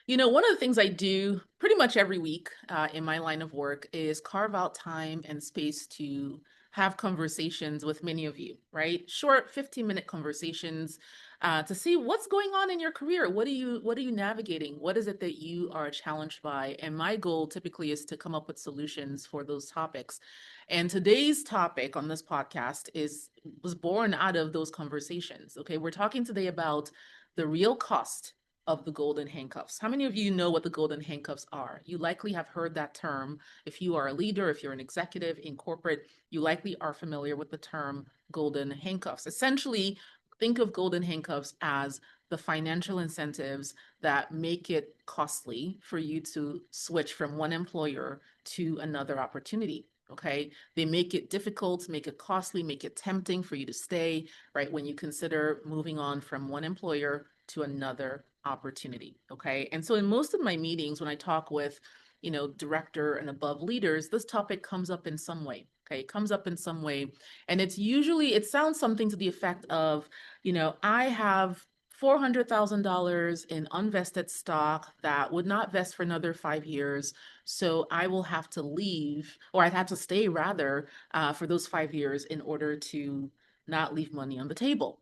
One of the things I do pretty much every week in my line of work is carve out time and space to have conversations with many of you, right? Short 15-minute conversations to see what's going on in your career. What are you navigating? What is it that you are challenged by? And my goal typically is to come up with solutions for those topics. And today's topic on this podcast was born out of those conversations. Okay, we're talking today about the real cost of the golden handcuffs. How many of you know what the golden handcuffs are? You likely have heard that term. If you are a leader, if you're an executive in corporate, you likely are familiar with the term golden handcuffs. Essentially, think of golden handcuffs as the financial incentives that make it costly for you to switch from one employer to another opportunity. Okay. They make it difficult, make it costly, make it tempting for you to stay, right? When you consider moving on from one employer to another opportunity. Okay. And so in most of my meetings, when I talk with, director and above leaders, this topic comes up in some way. Okay. It comes up in some way. And it sounds something to the effect of, I have $400,000 in unvested stock that would not vest for another 5 years. So I will have to leave, or I'd have to stay rather, for those 5 years in order to not leave money on the table.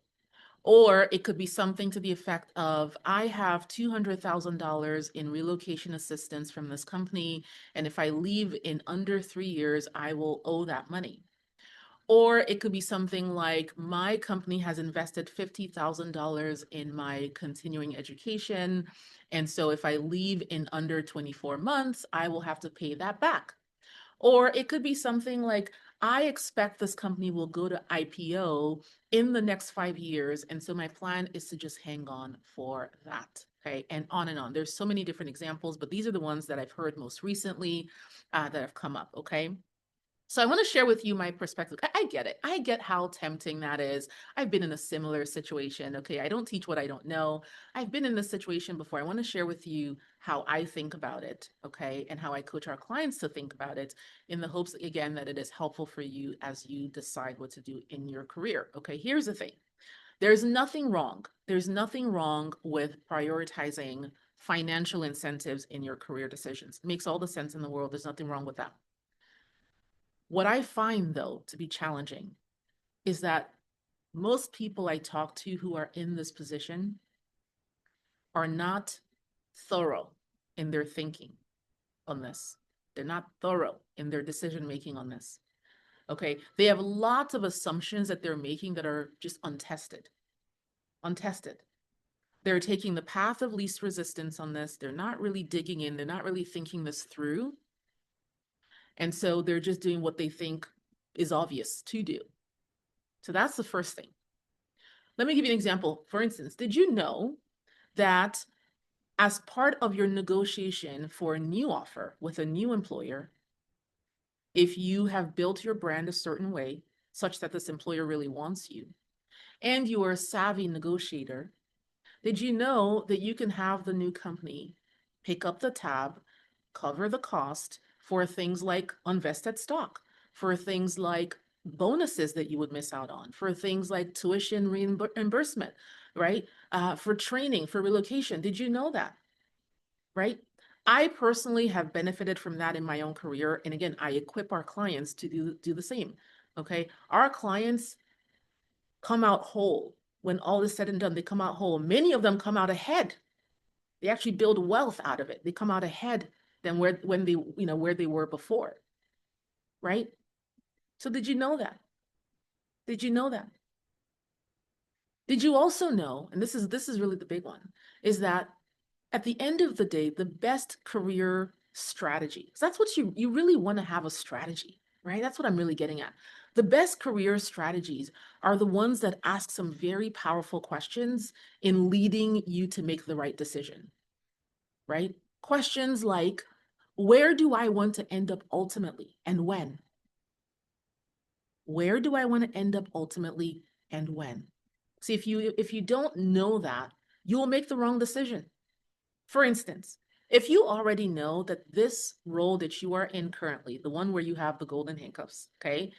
Or it could be something to the effect of, I have $200,000 in relocation assistance from this company, and if I leave in under 3 years, I will owe that money. Or it could be something like, my company has invested $50,000 in my continuing education, and so if I leave in under 24 months, I will have to pay that back. Or it could be something like, I expect this company will go to IPO in the next 5 years. And so my plan is to just hang on for that. Okay. And on and on. There's so many different examples, but these are the ones that I've heard most recently that have come up. Okay. So I want to share with you my perspective. I get it. I get how tempting that is. I've been in a similar situation. Okay. I don't teach what I don't know. I've been in this situation before. I want to share with you how I think about it. Okay. And how I coach our clients to think about it in the hopes, again, that it is helpful for you as you decide what to do in your career. Okay. Here's the thing. There's nothing wrong. There's nothing wrong with prioritizing financial incentives in your career decisions. It makes all the sense in the world. There's nothing wrong with that. What I find, though, to be challenging is that most people I talk to who are in this position are not thorough in their thinking on this. They're not thorough in their decision making on this. Okay. They have lots of assumptions that they're making that are just untested. Untested. They're taking the path of least resistance on this. They're not really digging in. They're not really thinking this through. And so they're just doing what they think is obvious to do. So that's the first thing. Let me give you an example. For instance, did you know that as part of your negotiation for a new offer with a new employer, if you have built your brand a certain way, such that this employer really wants you, and you are a savvy negotiator, did you know that you can have the new company pick up the tab, cover the cost for things like unvested stock, for things like bonuses that you would miss out on, for things like tuition reimbursement, right? For training, for relocation. Did you know that? Right? I personally have benefited from that in my own career. And again, I equip our clients to do the same. Okay. Our clients come out whole. When all is said and done, they come out whole. Many of them come out ahead. They actually build wealth out of it. They come out ahead than where they were before. Right? So did you know that? Did you know that? Did you also know, and this is really the big one, is that at the end of the day, the best career strategy, so that's what you really want to have a strategy, right? That's what I'm really getting at. The best career strategies are the ones that ask some very powerful questions in leading you to make the right decision, right? Questions like, where do I want to end up ultimately and when? Where do I want to end up ultimately and when? See, if you don't know that, you will make the wrong decision. For instance, if you already know that this role that you are in currently, the one where you have the golden handcuffs, okay,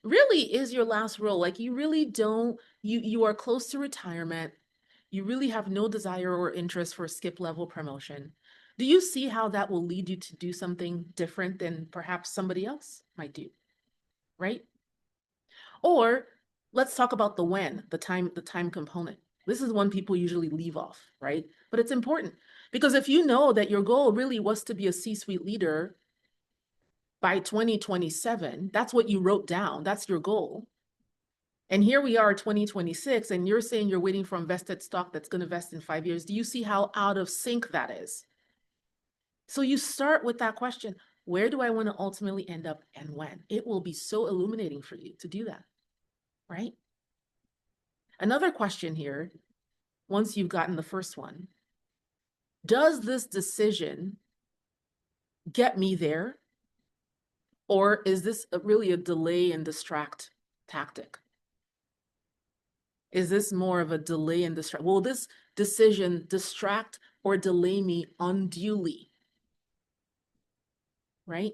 really is your last role. Like you really don't, you are close to retirement. you really have no desire or interest for a skip level promotion, do you see how that will lead you to do something different than perhaps somebody else might do, right? Or let's talk about the when, the time component. This is one people usually leave off, right? But it's important because if you know that your goal really was to be a C-suite leader by 2027, that's what you wrote down, that's your goal. And here we are, 2026, and you're saying you're waiting for invested stock that's going to vest in 5 years. Do you see how out of sync that is? So you start with that question, where do I want to ultimately end up and when? It will be so illuminating for you to do that, right? Another question here, once you've gotten the first one, does this decision get me there? Or is this really a delay and distract tactic? Is this more of a delay and distract? Will this decision distract or delay me unduly? Right?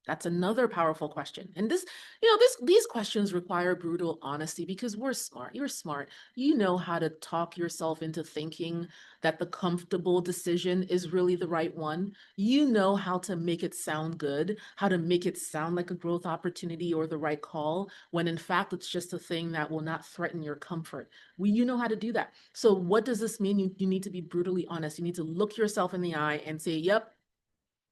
That's another powerful question. And these questions require brutal honesty because we're smart. You're smart. You know how to talk yourself into thinking that the comfortable decision is really the right one. You know how to make it sound good, how to make it sound like a growth opportunity or the right call, when in fact, it's just a thing that will not threaten your comfort. You know how to do that. So what does this mean? You need to be brutally honest. You need to look yourself in the eye and say, yep,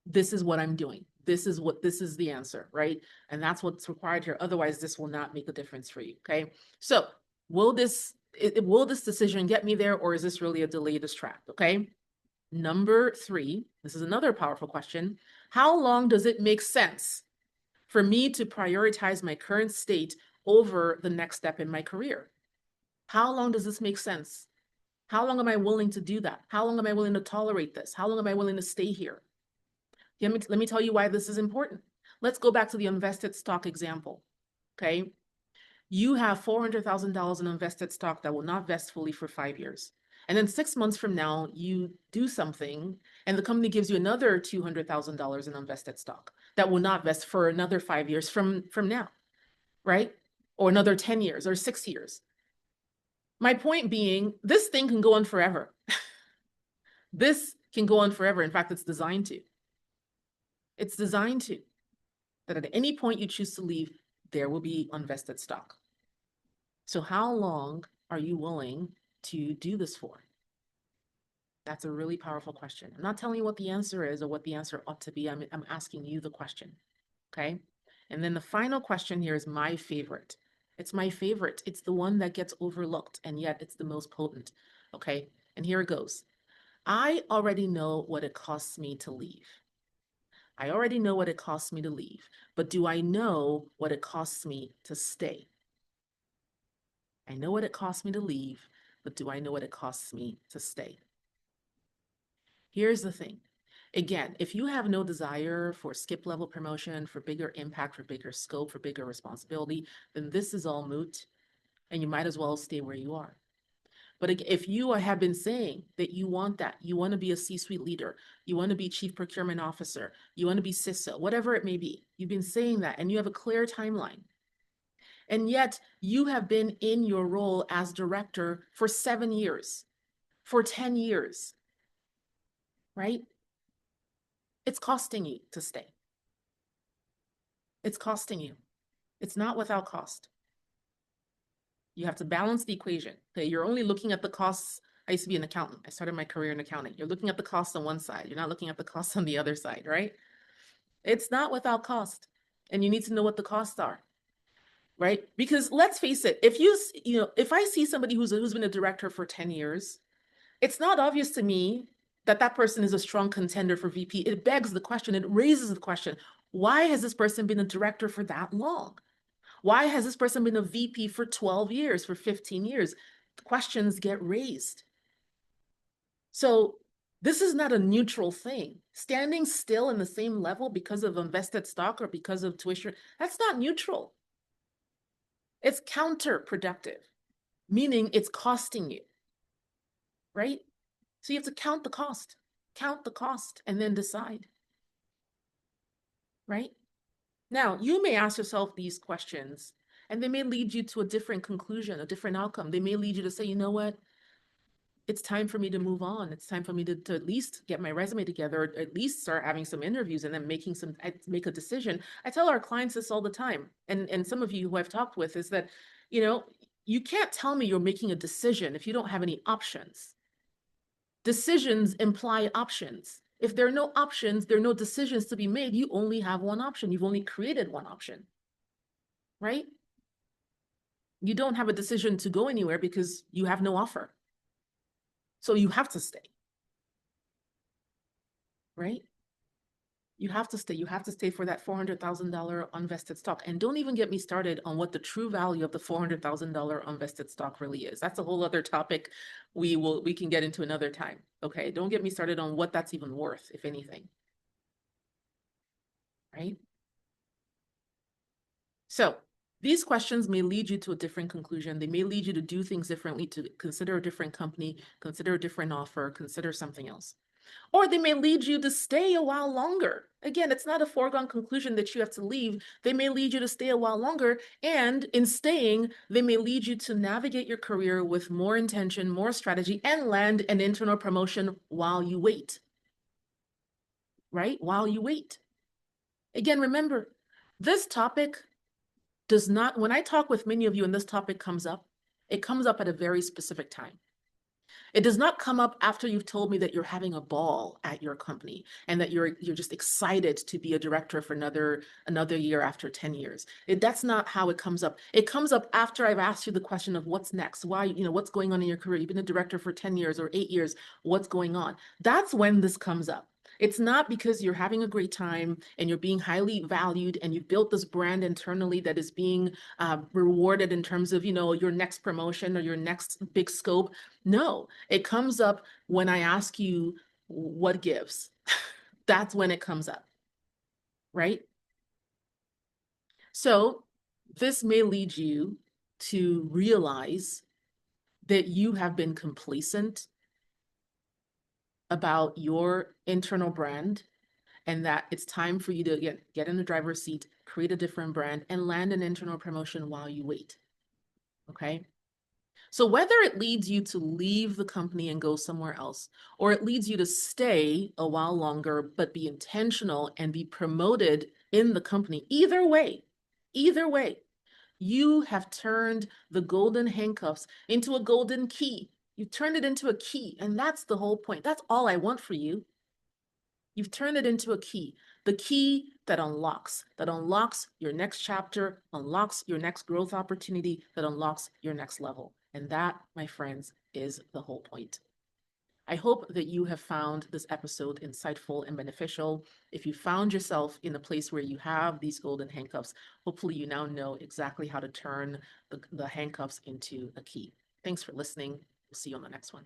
this is what I'm doing. This is the answer, right? And that's what's required here. Otherwise, this will not make a difference for you, okay? So will this decision get me there, or is this really a delay distract, okay? Number 3, this is another powerful question. How long does it make sense for me to prioritize my current state over the next step in my career? How long does this make sense? How long am I willing to do that? How long am I willing to tolerate this? How long am I willing to stay here? Let me tell you why this is important. Let's go back to the invested stock example, okay? You have $400,000 in invested stock that will not vest fully for 5 years. And then 6 months from now, you do something and the company gives you another $200,000 in invested stock that will not vest for another 5 years from now, right? Or another 10 years or 6 years. My point being, this thing can go on forever. This can go on forever. In fact, it's designed to. It's designed to, that at any point you choose to leave, there will be unvested stock. So how long are you willing to do this for? That's a really powerful question. I'm not telling you what the answer is or what the answer ought to be. I'm asking you the question, okay? And then the final question here is my favorite. It's my favorite. It's the one that gets overlooked, and yet it's the most potent, okay? And here it goes. I already know what it costs me to leave. I already know what it costs me to leave, but do I know what it costs me to stay? I know what it costs me to leave, but do I know what it costs me to stay? Here's the thing. Again, if you have no desire for skip level promotion, for bigger impact, for bigger scope, for bigger responsibility, then this is all moot and you might as well stay where you are. But if you have been saying that you want that, you want to be a C-suite leader, you want to be chief procurement officer, you want to be CISO, whatever it may be, you've been saying that and you have a clear timeline. And yet you have been in your role as director for 7 years, for 10 years, right? It's costing you to stay. It's costing you. It's not without cost. You have to balance the equation. Okay, you're only looking at the costs. I used to be an accountant. I started my career in accounting. You're looking at the costs on one side. You're not looking at the costs on the other side, right? It's not without cost. And you need to know what the costs are, right? Because let's face it, if I see somebody who's been a director for 10 years, it's not obvious to me that that person is a strong contender for VP. It begs the question, it raises the question, why has this person been a director for that long? Why has this person been a VP for 12 years, for 15 years? Questions get raised. So this is not a neutral thing. Standing still in the same level because of invested stock or because of tuition, that's not neutral. It's counterproductive, meaning it's costing you, right? So you have to count the cost, and then decide, right? Now, you may ask yourself these questions, and they may lead you to a different conclusion, a different outcome. They may lead you to say, you know what? it's time for me to move on. It's time for me to at least get my resume together, or at least start having some interviews and then make a decision. I tell our clients this all the time. And some of you who I've talked with is that, you know, you can't tell me you're making a decision if you don't have any options. Decisions imply options. If there are no options, there are no decisions to be made. You only have one option. You've only created one option, right? You don't have a decision to go anywhere because you have no offer. So you have to stay, right? You have to stay. You have to stay for that $400,000 unvested stock. And don't even get me started on what the true value of the $400,000 unvested stock really is. That's a whole other topic we can get into another time. Okay. Don't get me started on what that's even worth, if anything. Right? So these questions may lead you to a different conclusion. They may lead you to do things differently, to consider a different company, consider a different offer, consider something else. Or they may lead you to stay a while longer. Again, it's not a foregone conclusion that you have to leave. They may lead you to stay a while longer. And in staying, they may lead you to navigate your career with more intention, more strategy, and land an internal promotion while you wait. Right? While you wait. Again, remember, this topic does not, when I talk with many of you and this topic comes up, it comes up at a very specific time. It does not come up after you've told me that you're having a ball at your company and that you're just excited to be a director for another year after 10 years. That's not how it comes up. It comes up after I've asked you the question of what's next, why, what's going on in your career. You've been a director for 10 years or 8 years. What's going on? That's when this comes up. It's not because you're having a great time and you're being highly valued and you've built this brand internally that is being rewarded in terms of, your next promotion or your next big scope. No, it comes up when I ask you what gives. That's when it comes up, right? So this may lead you to realize that you have been complacent about your internal brand and that it's time for you to get in the driver's seat, create a different brand, and land an internal promotion while you wait. Okay? So whether it leads you to leave the company and go somewhere else, or it leads you to stay a while longer, but be intentional and be promoted in the company, either way, you have turned the golden handcuffs into a golden key. You've turned it into a key, and that's the whole point. That's all I want for you. You've turned it into a key, the key that unlocks your next chapter, unlocks your next growth opportunity, that unlocks your next level. And that, my friends, is the whole point. I hope that you have found this episode insightful and beneficial. If you found yourself in a place where you have these golden handcuffs, hopefully you now know exactly how to turn the handcuffs into a key. Thanks for listening. We'll see you on the next one.